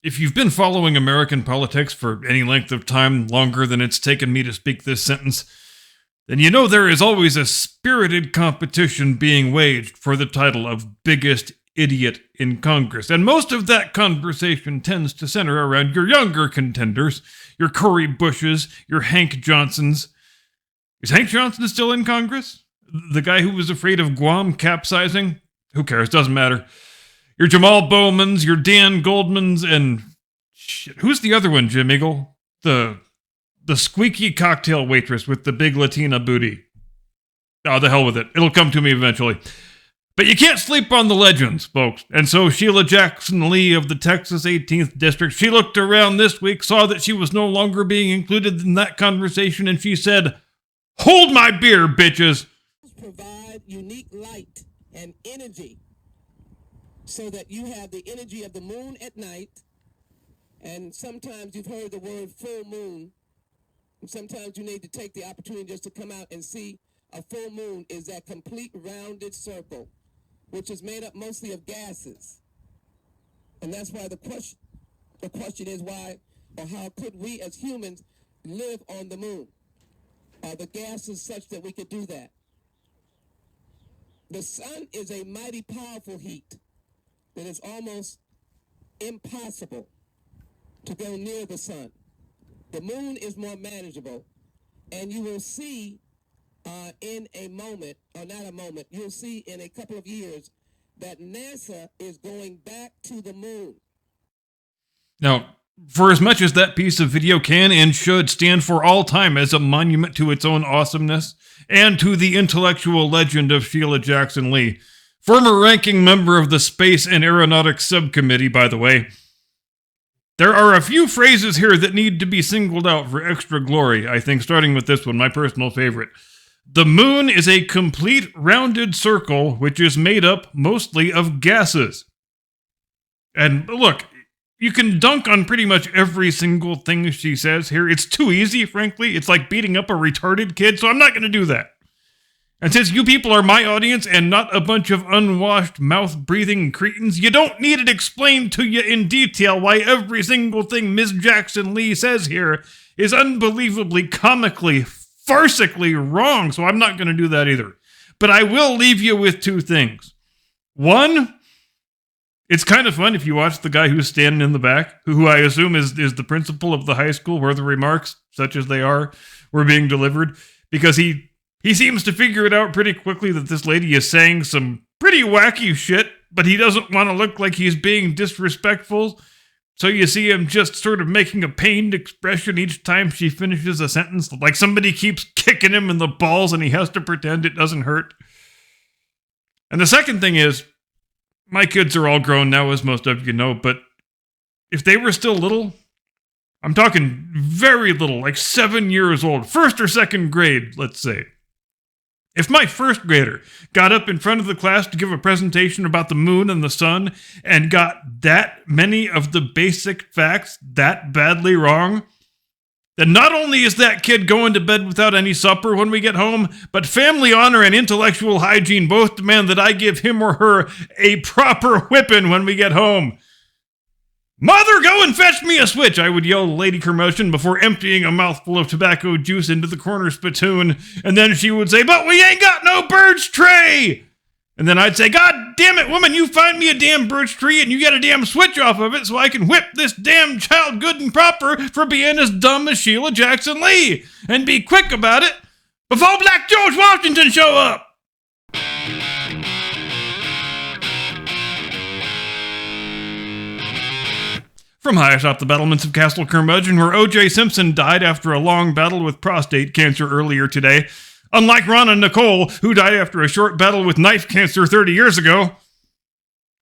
If you've been following American politics for any length of time longer than it's taken me to speak this sentence, then you know there is always a spirited competition being waged for the title of biggest idiot in Congress. And most of that conversation tends to center around your younger contenders, your Cory Bushes, your Hank Johnsons. Is Hank Johnson still in Congress? The guy who was afraid of Guam capsizing? Who cares? Doesn't matter. Your Jamal Bowmans, your Dan Goldmans, and shit, who's the other one, Jim Eagle? The squeaky cocktail waitress with the big Latina booty. Oh, the hell with it. It'll come to me eventually. But you can't sleep on the legends, folks. And so Sheila Jackson Lee of the Texas 18th District, she looked around this week, saw that she was no longer being included in that conversation, and she said, "Hold my beer, bitches." Provide unique light and energy so that you have the energy of the moon at night. And sometimes you've heard the word full moon. And sometimes you need to take the opportunity just to come out and see a full moon is that complete rounded circle, which is made up mostly of gases. And that's why the question is why or how could we as humans live on the moon? Are the gases such that we could do that? The sun is a mighty powerful heat that is almost impossible to go near the sun. The moon is more manageable, and you will see in a moment, or not a moment, you'll see in a couple of years that NASA is going back to the moon. Now, for as much as that piece of video can and should stand for all time as a monument to its own awesomeness, and to the intellectual legend of Sheila Jackson Lee, former ranking member of the Space and Aeronautics Subcommittee, by the way, there are a few phrases here that need to be singled out for extra glory, I think, starting with this one, my personal favorite. The moon is a complete rounded circle which is made up mostly of gases. And look, you can dunk on pretty much every single thing she says here. It's too easy, frankly. It's like beating up a retarded kid, so I'm not going to do that. And since you people are my audience and not a bunch of unwashed, mouth-breathing cretins, you don't need it explained to you in detail why every single thing Ms. Jackson Lee says here is unbelievably, comically, farcically wrong, so I'm not going to do that either. But I will leave you with two things. One, it's kind of fun if you watch the guy who's standing in the back, who I assume is the principal of the high school where the remarks, such as they are, were being delivered, because he seems to figure it out pretty quickly that this lady is saying some pretty wacky shit, but he doesn't want to look like he's being disrespectful. So you see him just sort of making a pained expression each time she finishes a sentence, like somebody keeps kicking him in the balls and he has to pretend it doesn't hurt. And the second thing is, my kids are all grown now, as most of you know, but if they were still little, I'm talking very little, like 7 years old, first or second grade, let's say. If my first grader got up in front of the class to give a presentation about the moon and the sun and got that many of the basic facts that badly wrong, then not only is that kid going to bed without any supper when we get home, but family honor and intellectual hygiene both demand that I give him or her a proper whipping when we get home. "Mother, go and fetch me a switch," I would yell to Lady Curmudgeon before emptying a mouthful of tobacco juice into the corner spittoon, and then she would say, "But we ain't got no birch tray!" And then I'd say, "God damn it, woman, you find me a damn birch tree and you get a damn switch off of it so I can whip this damn child good and proper for being as dumb as Sheila Jackson Lee, and be quick about it before Black George Washington show up!" From high atop the battlements of Castle Curmudgeon, where O.J. Simpson died after a long battle with prostate cancer earlier today, unlike Ron and Nicole, who died after a short battle with knife cancer 30 years ago.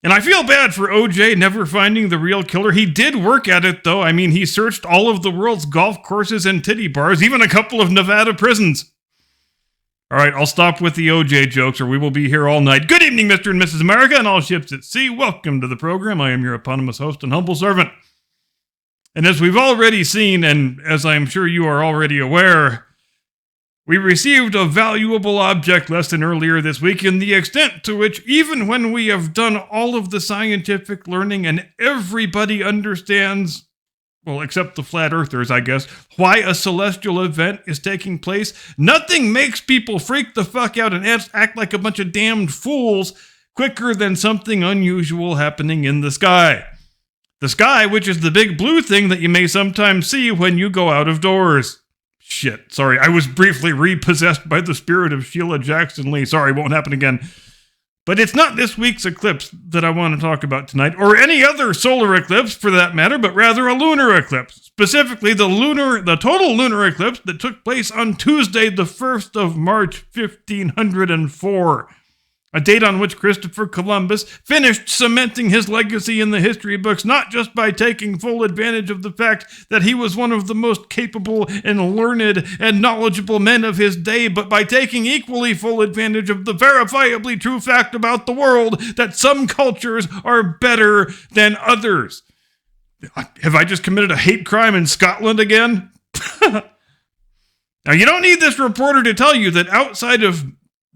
And I feel bad for O.J. never finding the real killer. He did work at it, though. I mean, he searched all of the world's golf courses and titty bars, even a couple of Nevada prisons. All right, I'll stop with the O.J. jokes, or we will be here all night. Good evening, Mr. and Mrs. America, and all ships at sea. Welcome to the program. I am your eponymous host and humble servant. And as we've already seen, and as I'm sure you are already aware, We received a valuable object lesson earlier this week in the extent to which, even when we have done all of the scientific learning and everybody understands, well, except the flat earthers, I guess, why a celestial event is taking place, nothing makes people freak the fuck out and act like a bunch of damned fools quicker than something unusual happening in the sky. The sky, which is the big blue thing that you may sometimes see when you go out of doors. Shit, sorry, I was briefly repossessed by the spirit of Sheila Jackson Lee. Sorry, won't happen again. But it's not this week's eclipse that I want to talk about tonight, or any other solar eclipse for that matter, but rather a lunar eclipse. Specifically, the total lunar eclipse that took place on Tuesday, the 1st of March, 1504. A date on which Christopher Columbus finished cementing his legacy in the history books, not just by taking full advantage of the fact that he was one of the most capable and learned and knowledgeable men of his day, but by taking equally full advantage of the verifiably true fact about the world that some cultures are better than others. Have I just committed a hate crime in Scotland again? Now, you don't need this reporter to tell you that outside of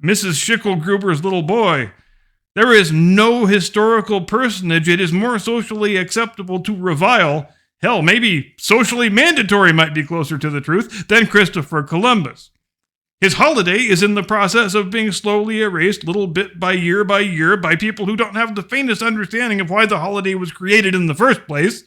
Mrs. Schicklgruber's little boy, there is no historical personage it is more socially acceptable to revile, hell, maybe socially mandatory might be closer to the truth, than Christopher Columbus. His holiday is in the process of being slowly erased little bit by year by people who don't have the faintest understanding of why the holiday was created in the first place,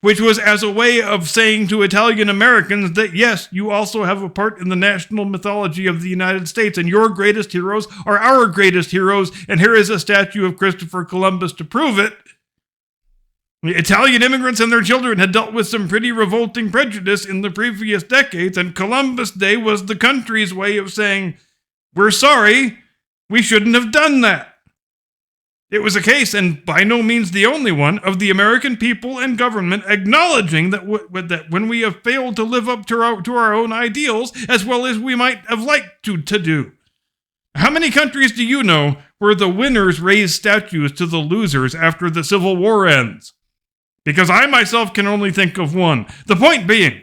which was as a way of saying to Italian Americans that yes, you also have a part in the national mythology of the United States, and your greatest heroes are our greatest heroes, and here is a statue of Christopher Columbus to prove it. Italian immigrants and their children had dealt with some pretty revolting prejudice in the previous decades, and Columbus Day was the country's way of saying, we're sorry, we shouldn't have done that. It was a case, and by no means the only one, of the American people and government acknowledging that when we have failed to live up to our own ideals, as well as we might have liked to do. How many countries do you know where the winners raise statues to the losers after the Civil War ends? Because I myself can only think of one. The point being,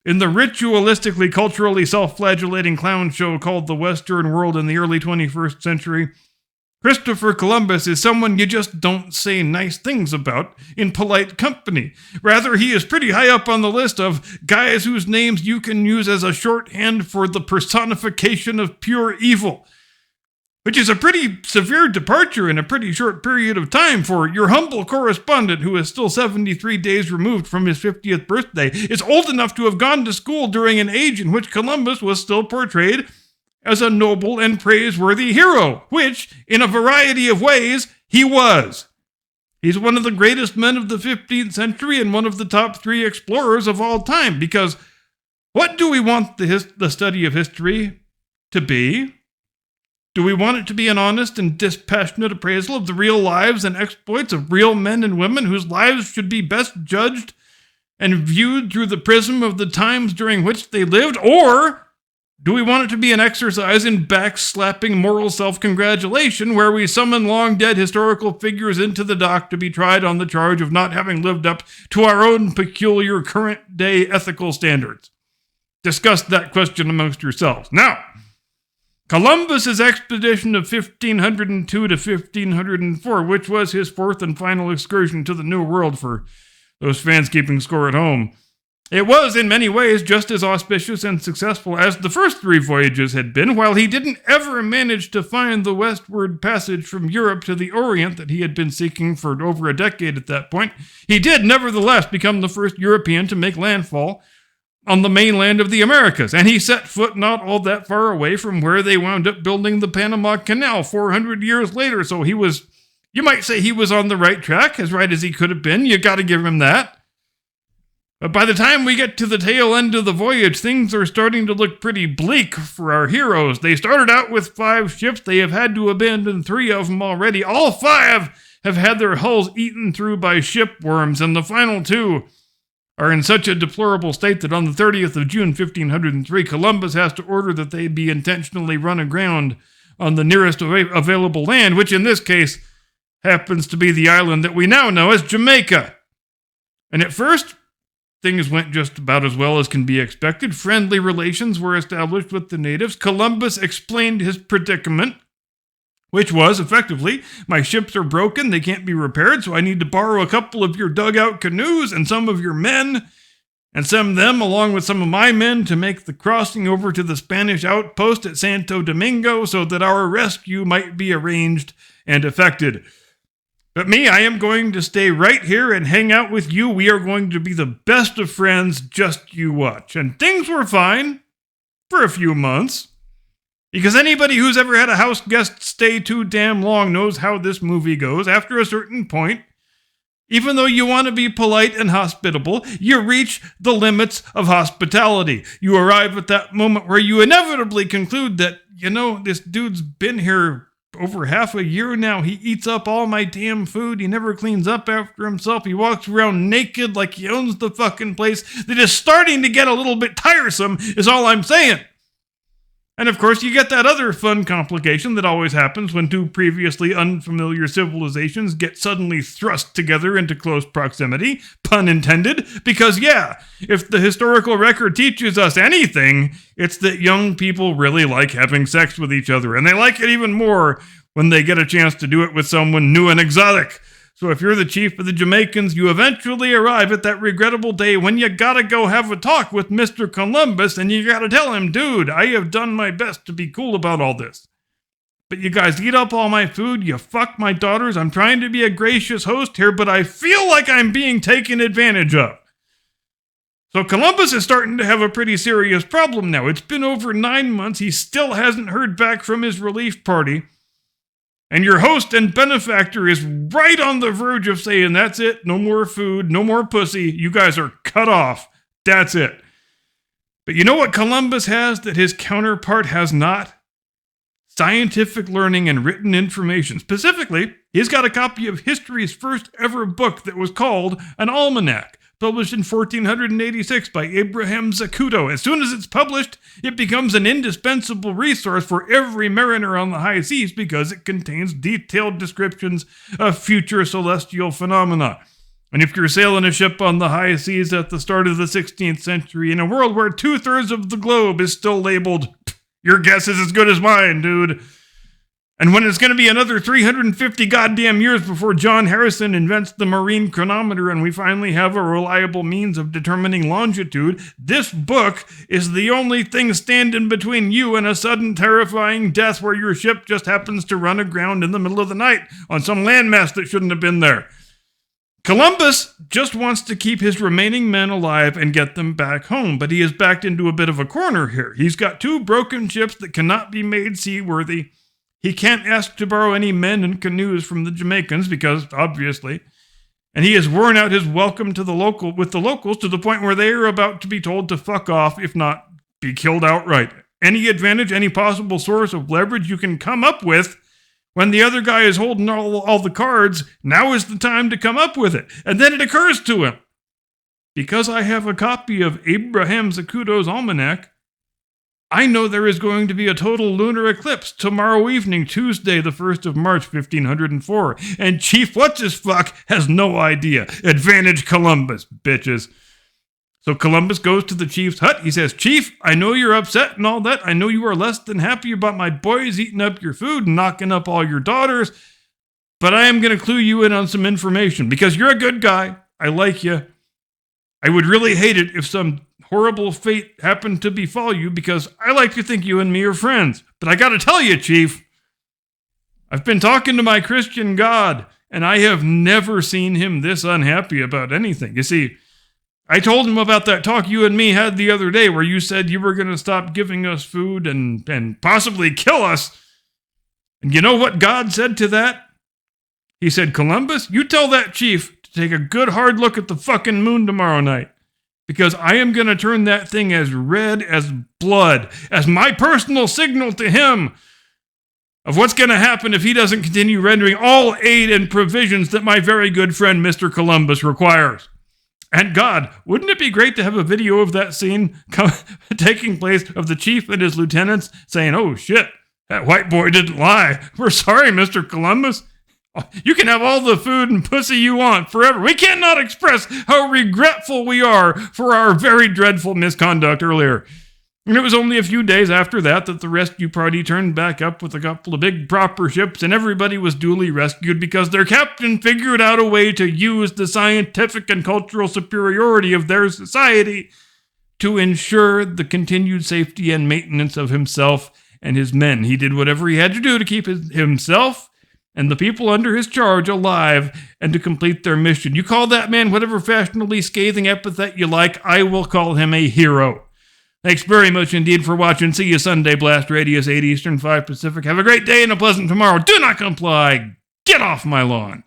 in the ritualistically, culturally self-flagellating clown show called The Western World in the early 21st century, Christopher Columbus is someone you just don't say nice things about in polite company. Rather, he is pretty high up on the list of guys whose names you can use as a shorthand for the personification of pure evil, which is a pretty severe departure in a pretty short period of time for your humble correspondent, who is still 73 days removed from his 50th birthday, is old enough to have gone to school during an age in which Columbus was still portrayed as a noble and praiseworthy hero, which, in a variety of ways, he was. He's one of the greatest men of the 15th century and one of the top 3 explorers of all time, because what do we want the study of history to be? Do we want it to be an honest and dispassionate appraisal of the real lives and exploits of real men and women whose lives should be best judged and viewed through the prism of the times during which they lived? Or do we want it to be an exercise in backslapping moral self-congratulation where we summon long-dead historical figures into the dock to be tried on the charge of not having lived up to our own peculiar current-day ethical standards? Discuss that question amongst yourselves. Now, Columbus's expedition of 1502 to 1504, which was his 4th and final excursion to the New World for those fans keeping score at home, it was, in many ways, just as auspicious and successful as the first 3 voyages had been. While he didn't ever manage to find the westward passage from Europe to the Orient that he had been seeking for over a decade at that point, he did nevertheless become the first European to make landfall on the mainland of the Americas, and he set foot not all that far away from where they wound up building the Panama Canal 400 years later. So he was, you might say he was on the right track, as right as he could have been. You got to give him that. But by the time we get to the tail end of the voyage, things are starting to look pretty bleak for our heroes. They started out with 5 ships. They have had to abandon 3 of them already. All 5 have had their hulls eaten through by shipworms, and the final 2 are in such a deplorable state that on the 30th of June, 1503, Columbus has to order that they be intentionally run aground on the nearest available land, which in this case happens to be the island that we now know as Jamaica. And at first, things went just about as well as can be expected. Friendly relations were established with the natives. Columbus explained his predicament, which was, effectively, my ships are broken, they can't be repaired, so I need to borrow a couple of your dugout canoes and some of your men, and send them along with some of my men to make the crossing over to the Spanish outpost at Santo Domingo so that our rescue might be arranged and effected. But me, I am going to stay right here and hang out with you. We are going to be the best of friends, just you watch. And things were fine for a few months. Because anybody who's ever had a house guest stay too damn long knows how this movie goes. After a certain point, even though you want to be polite and hospitable, you reach the limits of hospitality. You arrive at that moment where you inevitably conclude that, this dude's been here over half a year now. He eats up all my damn food. He never cleans up after himself. He walks around naked like he owns the fucking place. That is starting to get a little bit tiresome, is all I'm saying. And of course, you get that other fun complication that always happens when two previously unfamiliar civilizations get suddenly thrust together into close proximity, pun intended, because if the historical record teaches us anything, it's that young people really like having sex with each other, and they like it even more when they get a chance to do it with someone new and exotic. So if you're the chief of the Jamaicans, you eventually arrive at that regrettable day when you gotta go have a talk with Mr. Columbus, and you gotta tell him, dude, I have done my best to be cool about all this. But you guys eat up all my food, you fuck my daughters, I'm trying to be a gracious host here, but I feel like I'm being taken advantage of. So Columbus is starting to have a pretty serious problem now. It's been over 9 months, he still hasn't heard back from his relief party. And your host and benefactor is right on the verge of saying, that's it, no more food, no more pussy, you guys are cut off, that's it. But you know what Columbus has that his counterpart has not? Scientific learning and written information. Specifically, he's got a copy of history's first ever book that was called an almanac, published in 1486 by Abraham Zacuto. As soon as it's published, it becomes an indispensable resource for every mariner on the high seas because it contains detailed descriptions of future celestial phenomena. And if you're sailing a ship on the high seas at the start of the 16th century in a world where 2/3 of the globe is still labeled, your guess is as good as mine, dude. And when it's going to be another 350 goddamn years before John Harrison invents the marine chronometer and we finally have a reliable means of determining longitude, this book is the only thing standing between you and a sudden terrifying death where your ship just happens to run aground in the middle of the night on some landmass that shouldn't have been there. Columbus just wants to keep his remaining men alive and get them back home, but he is backed into a bit of a corner here. He's got 2 broken ships that cannot be made seaworthy. He can't ask to borrow any men and canoes from the Jamaicans because, obviously, and he has worn out his welcome with the locals to the point where they are about to be told to fuck off, if not be killed outright. Any advantage, any possible source of leverage you can come up with when the other guy is holding all the cards, now is the time to come up with it. And then it occurs to him, because I have a copy of Abraham Zacuto's almanac, I know there is going to be a total lunar eclipse tomorrow evening, Tuesday, the 1st of March, 1504. And Chief What's-His-Fuck has no idea. Advantage Columbus, bitches. So Columbus goes to the chief's hut. He says, Chief, I know you're upset and all that. I know you are less than happy about my boys eating up your food and knocking up all your daughters. But I am going to clue you in on some information because you're a good guy. I like you. I would really hate it if some horrible fate happened to befall you because I like to think you and me are friends. But I got to tell you, Chief, I've been talking to my Christian God, and I have never seen him this unhappy about anything. You see, I told him about that talk you and me had the other day where you said you were going to stop giving us food and possibly kill us. And you know what God said to that? He said, Columbus, you tell that chief to take a good hard look at the fucking moon tomorrow night. Because I am going to turn that thing as red as blood, as my personal signal to him of what's going to happen if he doesn't continue rendering all aid and provisions that my very good friend Mr. Columbus requires. And God, wouldn't it be great to have a video of that scene taking place of the chief and his lieutenants saying, oh shit, that white boy didn't lie. We're sorry, Mr. Columbus. You can have all the food and pussy you want forever. We cannot express how regretful we are for our very dreadful misconduct earlier. And it was only a few days after that the rescue party turned back up with a couple of big proper ships, and everybody was duly rescued because their captain figured out a way to use the scientific and cultural superiority of their society to ensure the continued safety and maintenance of himself and his men. He did whatever he had to do to keep himself and the people under his charge alive and to complete their mission. You call that man whatever fashionably scathing epithet you like, I will call him a hero. Thanks very much indeed for watching. See you Sunday, Blast Radius, 8 Eastern, 5 Pacific. Have a great day and a pleasant tomorrow. Do not comply. Get off my lawn.